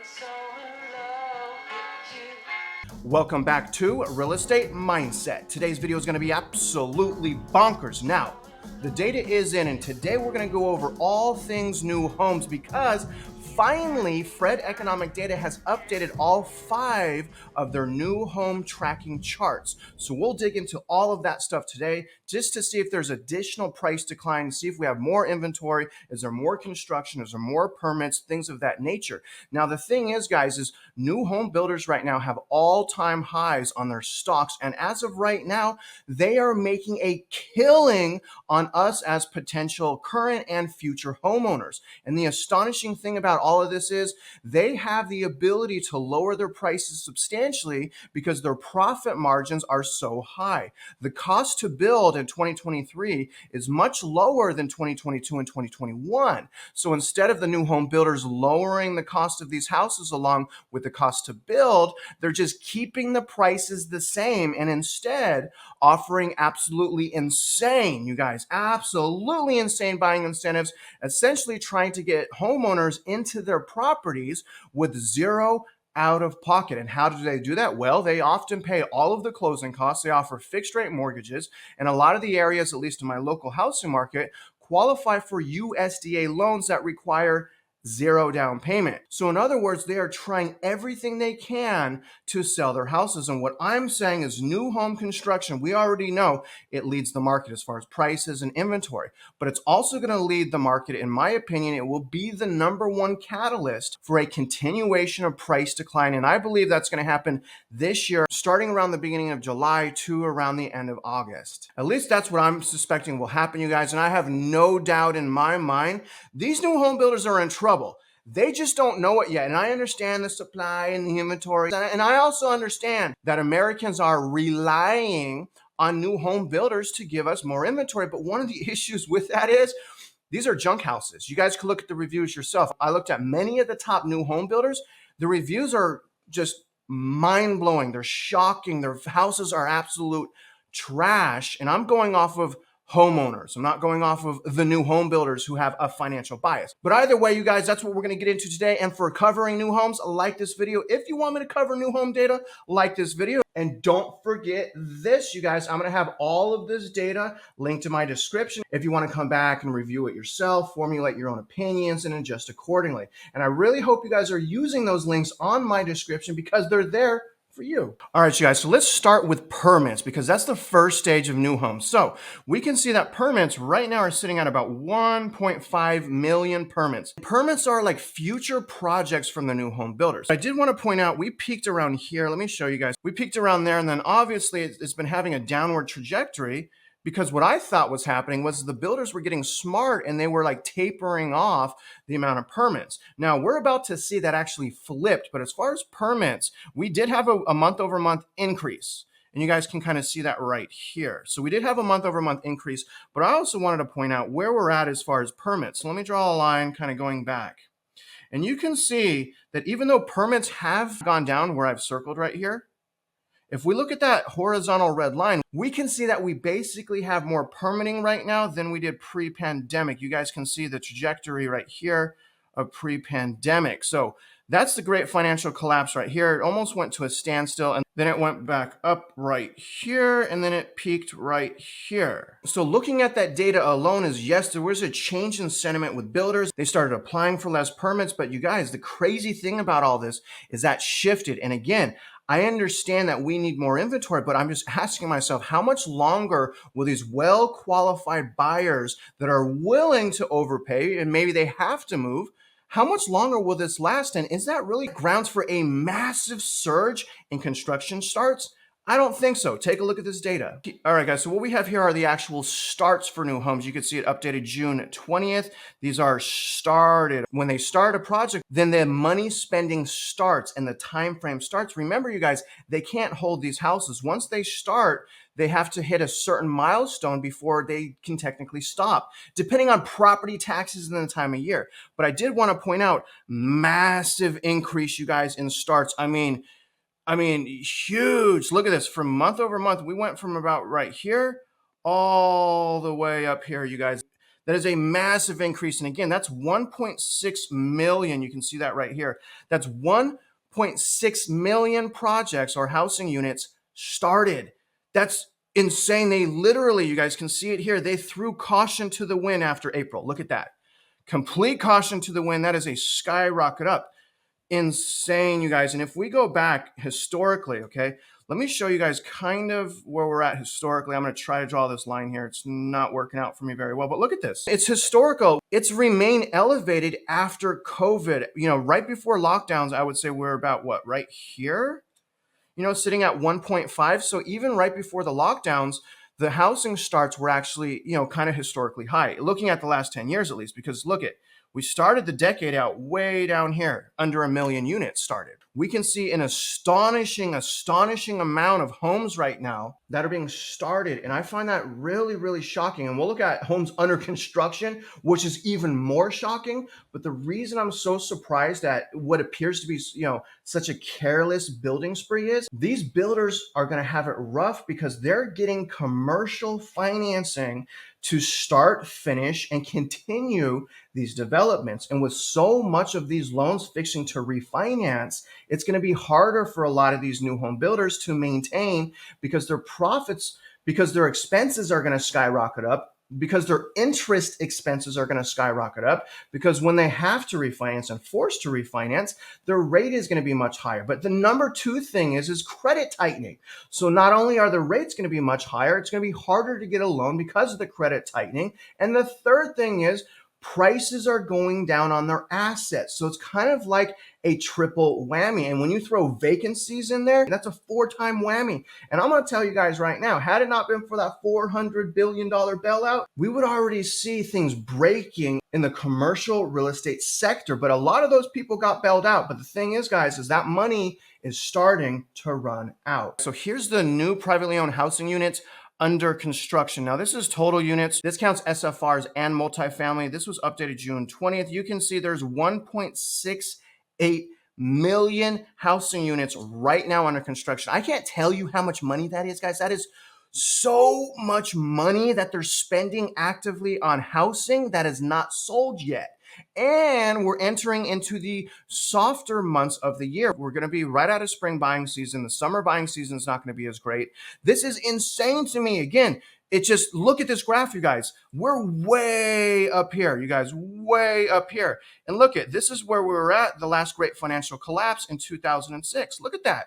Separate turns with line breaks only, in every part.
so in love with you.
Welcome back to Real Estate Mindset. Today's video is going to be absolutely bonkers. Now, the data is in, and today we're going to go over all things new homes because finally, Fred Economic Data has updated all 5 of their new home tracking charts. So we'll dig into all of that stuff today just to see if there's additional price decline, see if we have more inventory, is there more construction, is there more permits, things of that nature. Now, the thing is, guys, is new home builders right now have all-time highs on their stocks, and as of right now, they are making a killing on us as potential current and future homeowners. And the astonishing thing about all of this is they have the ability to lower their prices substantially because their profit margins are so high. The cost to build in 2023 is much lower than 2022 and 2021. So instead of the new home builders lowering the cost of these houses along with the cost to build, they're just keeping the prices the same and instead offering absolutely insane, you guys, absolutely insane buying incentives, essentially trying to get homeowners into their properties with zero out of pocket. And how do they do that? Well, they often pay all of the closing costs. They offer fixed rate mortgages. And a lot of the areas, at least in my local housing market, qualify for USDA loans that require zero down payment. So in other words, they are trying everything they can to sell their houses. And what I'm saying is new home construction, we already know it leads the market as far as prices and inventory, but it's also going to lead the market. In my opinion, it will be the #1 catalyst for a continuation of price decline. And I believe that's going to happen this year, starting around the beginning of July to around the end of August. At least that's what I'm suspecting will happen, you guys. And I have no doubt in my mind, these new home builders are in trouble. They just don't know it yet. And I understand the supply and the inventory. And I also understand that Americans are relying on new home builders to give us more inventory. But one of the issues with that is these are junk houses. You guys can look at the reviews yourself. I looked at many of the top new home builders. The reviews are just mind-blowing. They're shocking. Their houses are absolute trash. And I'm going off of homeowners. I'm not going off of the new home builders who have a financial bias. But either way, you guys, that's what we're going to get into today. And for covering new homes, like this video. If you want me to cover new home data, like this video. And don't forget this, you guys, I'm going to have all of this data linked in my description if you want to come back and review it yourself, formulate your own opinions, and adjust accordingly. And I really hope you guys are using those links on my description because they're there for you. All right, you guys, so let's start with permits because that's the first stage of new homes. So we can see that permits right now are sitting at about 1.5 million permits. Permits are like future projects from the new home builders. I did want to point out we peaked around here. Let me show you guys. We peaked around there, and then obviously it's been having a downward trajectory because what I thought was happening was the builders were getting smart and they were like tapering off the amount of permits. Now we're about to see that actually flipped, but as far as permits, we did have a month over month increase. And you guys can kind of see that right here. So we did have a month over month increase, but I also wanted to point out where we're at as far as permits. So let me draw a line kind of going back. And you can see that even though permits have gone down where I've circled right here, if we look at that horizontal red line, we can see that we basically have more permitting right now than we did pre-pandemic. You guys can see the trajectory right here of pre-pandemic. So that's the great financial collapse right here. It almost went to a standstill and then it went back up right here and then it peaked right here. So looking at that data alone is yes, there was a change in sentiment with builders. They started applying for less permits, but you guys, the crazy thing about all this is that shifted. And again, I understand that we need more inventory, but I'm just asking myself, how much longer will these well-qualified buyers that are willing to overpay, and maybe they have to move, how much longer will this last? And is that really grounds for a massive surge in construction starts? I don't think so. Take a look at this data. All right, guys, so what we have here are the actual starts for new homes. You can see it updated June 20th. These are started. When they start a project, then the money spending starts and the time frame starts. Remember, you guys, they can't hold these houses. Once they start, they have to hit a certain milestone before they can technically stop, depending on property taxes and the time of year. But I did want to point out massive increase, you guys, in starts. I mean, huge. Look at this. From month over month, we went from about right here all the way up here, you guys. That is a massive increase. And again, that's 1.6 million. You can see that right here. That's 1.6 million projects or housing units started. That's insane. They literally, you guys can see it here, they threw caution to the wind after April. Look at that. Complete caution to the wind. That is a skyrocket up. Insane, you guys. And if we go back historically, okay, let me show you guys kind of where we're at historically. I'm going to try to draw this line here. It's not working out for me very well, but look at this. It's historical. It's remained elevated after COVID. You know, right before lockdowns, I would say we're about what, right here? You know, sitting at 1.5. So even right before the lockdowns, the housing starts were actually, you know, kind of historically high, looking at the last 10 years at least, because look at, we started the decade out way down here, under 1 million units started. We can see an astonishing amount of homes right now that are being started. And I find that really, really shocking. And we'll look at homes under construction, which is even more shocking. But the reason I'm so surprised at what appears to be, you know, such a careless building spree is these builders are going to have it rough because they're getting commercial financing to start, finish, and continue these developments. And with so much of these loans fixing to refinance, it's going to be harder for a lot of these new home builders to maintain because their profits, because their expenses are going to skyrocket up, because their interest expenses are going to skyrocket up, because when they have to refinance and forced to refinance, their rate is going to be much higher. But the number two thing is credit tightening. So not only are the rates going to be much higher, it's going to be harder to get a loan because of the credit tightening. And the third thing is prices are going down on their assets. So it's kind of like a triple whammy. And when you throw vacancies in there, that's a 4-time whammy. And I'm going to tell you guys right now, had it not been for that $400 billion bailout, we would already see things breaking in the commercial real estate sector. But a lot of those people got bailed out. But the thing is, guys, is that money is starting to run out. So here's the new privately owned housing units under construction. Now, this is total units. This counts SFRs and multifamily. This was updated June 20th. You can see there's 1.68 million housing units right now under construction. I can't tell you how much money that is, guys. That is so much money that they're spending actively on housing that is not sold yet. And we're entering into the softer months of the year. We're going to be right out of spring buying season. The summer buying season is not going to be as great. This is insane to me. Again, it just, look at this graph, you guys. We're way up here, you guys, way up here. And look at, this is where we were at the last great financial collapse in 2006. Look at that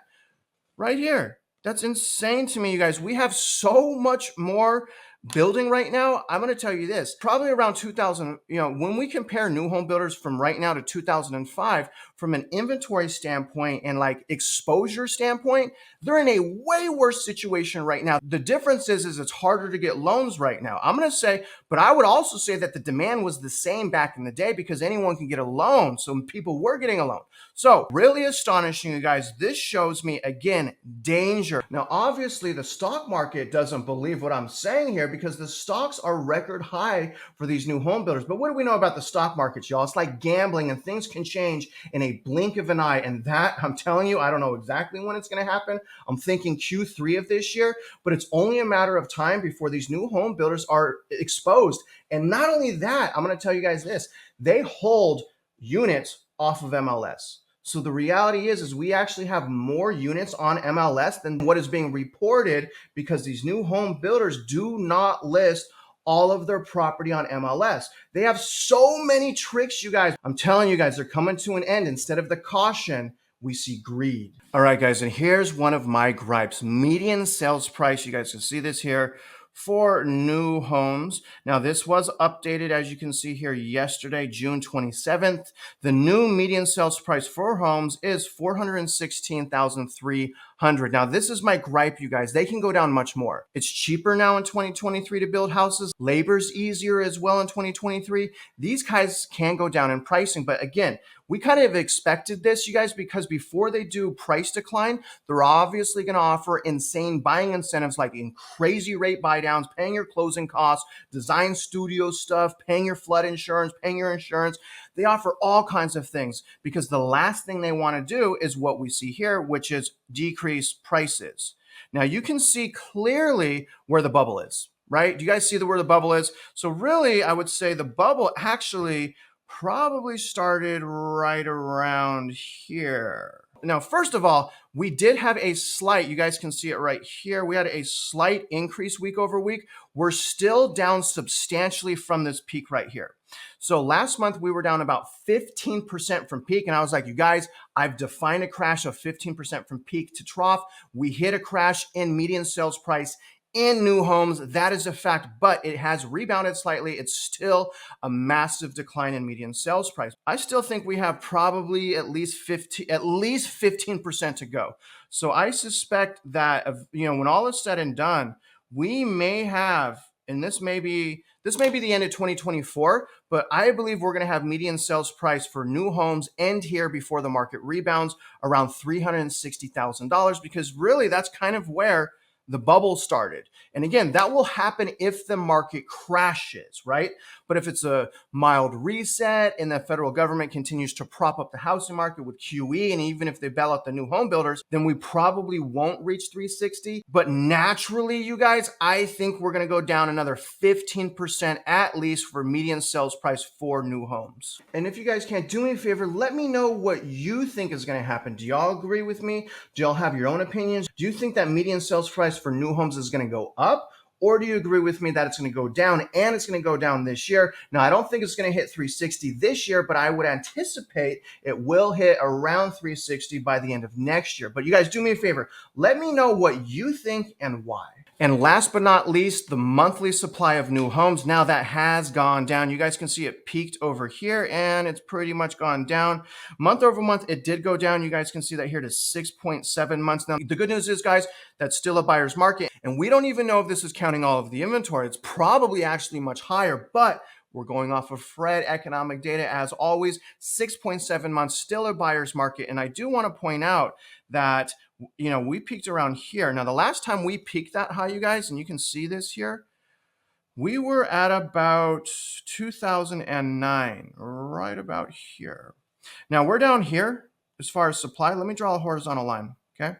right here. That's insane to me, you guys. We have so much more building right now. I'm going to tell you this, probably around 2000, you know, when we compare new home builders from right now to 2005, from an inventory standpoint and like exposure standpoint, they're in a way worse situation right now. The difference is it's harder to get loans right now. I'm going to say, but I would also say that the demand was the same back in the day because anyone can get a loan. So people were getting a loan. So really astonishing, you guys. This shows me, again, danger. Now, obviously, the stock market doesn't believe what I'm saying here because the stocks are record high for these new home builders. But what do we know about the stock markets, y'all? It's like gambling and things can change in a blink of an eye. And that, I'm telling you, I don't know exactly when it's going to happen. I'm thinking Q3 of this year, but it's only a matter of time before these new home builders are exposed. And not only that, I'm going to tell you guys this, they hold units off of MLS. So the reality is we actually have more units on MLS than what is being reported because these new home builders do not list all of their property on MLS. They have so many tricks, you guys. I'm telling you guys, they're coming to an end. Instead of the caution, we see greed. All right, guys, and here's one of my gripes. Median sales price, you guys can see this here, for new homes. Now, this was updated, as you can see here, yesterday, June 27th. The new median sales price for homes is $416,300. Now, this is my gripe, you guys. They can go down much more. It's cheaper now in 2023 to build houses. Labor's easier as well in 2023. These guys can go down in pricing, but again, we kind of expected this, you guys, because before they do price decline, they're obviously going to offer insane buying incentives like in crazy rate buy downs, paying your closing costs, design studio stuff, paying your flood insurance, paying your insurance. They offer all kinds of things because the last thing they want to do is what we see here, which is decrease prices. Now you can see clearly where the bubble is. right? Do you guys see where the bubble is? So really, I would say the bubble actually probably started right around here. Now, first of all, we did have a slight, you guys can see it right here. We had a slight increase week over week. We're still down substantially from this peak right here. So last month we were down about 15% from peak. And I was like, you guys, I've defined a crash of 15% from peak to trough. We hit a crash in median sales price in new homes. That is a fact, but it has rebounded slightly. It's still a massive decline in median sales price. I still think we have probably at least 15% to go. So I suspect that when all is said and done, we may have, and this may be the end of 2024, but I believe we're going to have median sales price for new homes end here before the market rebounds around $360,000, because really that's kind of where the bubble started. And again, that will happen if the market crashes, right? But if it's a mild reset and the federal government continues to prop up the housing market with QE, and even if they bail out the new home builders, then we probably won't reach 360. But naturally, you guys, I think we're going to go down another 15% at least for median sales price for new homes. And if you guys can't do me a favor, let me know what you think is going to happen. Do y'all agree with me? Do y'all have your own opinions? Do you think that median sales price for new homes is going to go up? Or do you agree with me that it's going to go down, and it's going to go down this year? Now, I don't think it's going to hit 360 this year, but I would anticipate it will hit around 360 by the end of next year. But you guys, do me a favor. Let me know what you think and why. And last but not least, the monthly supply of new homes. Now that has gone down. You guys can see it peaked over here and it's pretty much gone down. Month over month, it did go down. You guys can see that here to 6.7 months. Now, the good news is, guys, that's still a buyer's market. And we don't even know if this is counting all of the inventory. It's probably actually much higher, but we're going off of Fred economic data as always. 6.7 months, still a buyer's market. And I do want to point out that we peaked around here. Now, the last time we peaked that high, you guys, and you can see this here, we were at about 2009, right about here. Now, we're down here as far as supply. Let me draw a horizontal line, okay?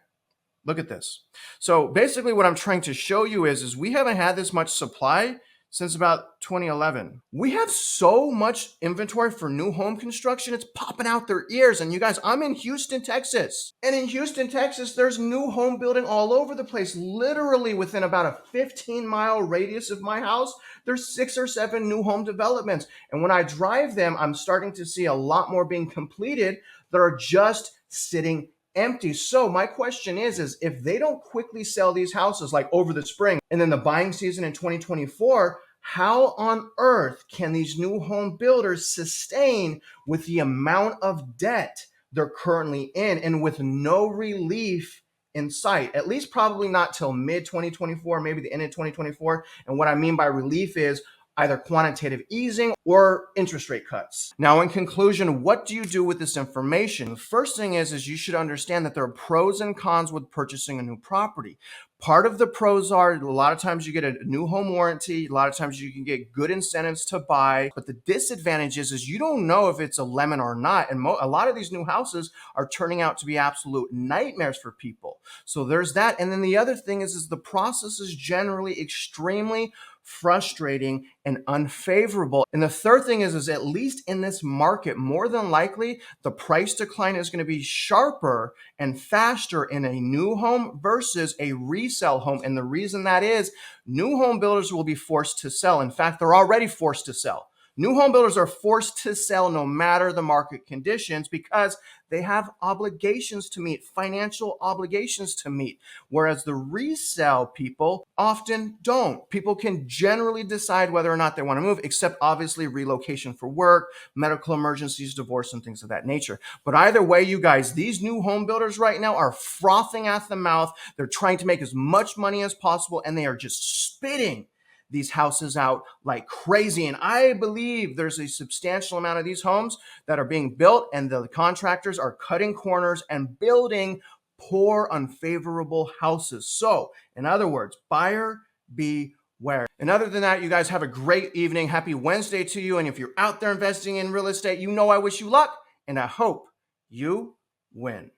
Look at this. So basically what I'm trying to show you is we haven't had this much supply since about 2011. We have so much inventory for new home construction, it's popping out their ears. And you guys, I'm in Houston, Texas. And in Houston, Texas, there's new home building all over the place. Literally within about a 15-mile radius of my house, there's 6 or 7 new home developments. And when I drive them, I'm starting to see a lot more being completed that are just sitting empty. So my question is if they don't quickly sell these houses like over the spring and then the buying season in 2024, how on earth can these new home builders sustain with the amount of debt they're currently in and with no relief in sight? At least probably not till mid 2024, maybe the end of 2024. And what I mean by relief is either quantitative easing or interest rate cuts. Now, in conclusion, what do you do with this information? The first thing is you should understand that there are pros and cons with purchasing a new property. Part of the pros are a lot of times you get a new home warranty. A lot of times you can get good incentives to buy. But the disadvantage is you don't know if it's a lemon or not. And a lot of these new houses are turning out to be absolute nightmares for people. So there's that. And then the other thing is the process is generally extremely frustrating and unfavorable. And the third thing is at least in this market, more than likely, the price decline is going to be sharper and faster in a new home versus a resale home. And the reason that is new home builders will be forced to sell. In fact, they're already forced to sell. New home builders are forced to sell no matter the market conditions because they have obligations to meet, financial obligations to meet, whereas the resale people often don't. People can generally decide whether or not they want to move, except obviously relocation for work, medical emergencies, divorce, and things of that nature. But either way, you guys, these new home builders right now are frothing at the mouth. They're trying to make as much money as possible, and they are just spitting these houses out like crazy. And I believe there's a substantial amount of these homes that are being built and the contractors are cutting corners and building poor, unfavorable houses. So in other words, buyer beware. And other than that, you guys have a great evening. Happy Wednesday to you. And if you're out there investing in real estate, I wish you luck and I hope you win.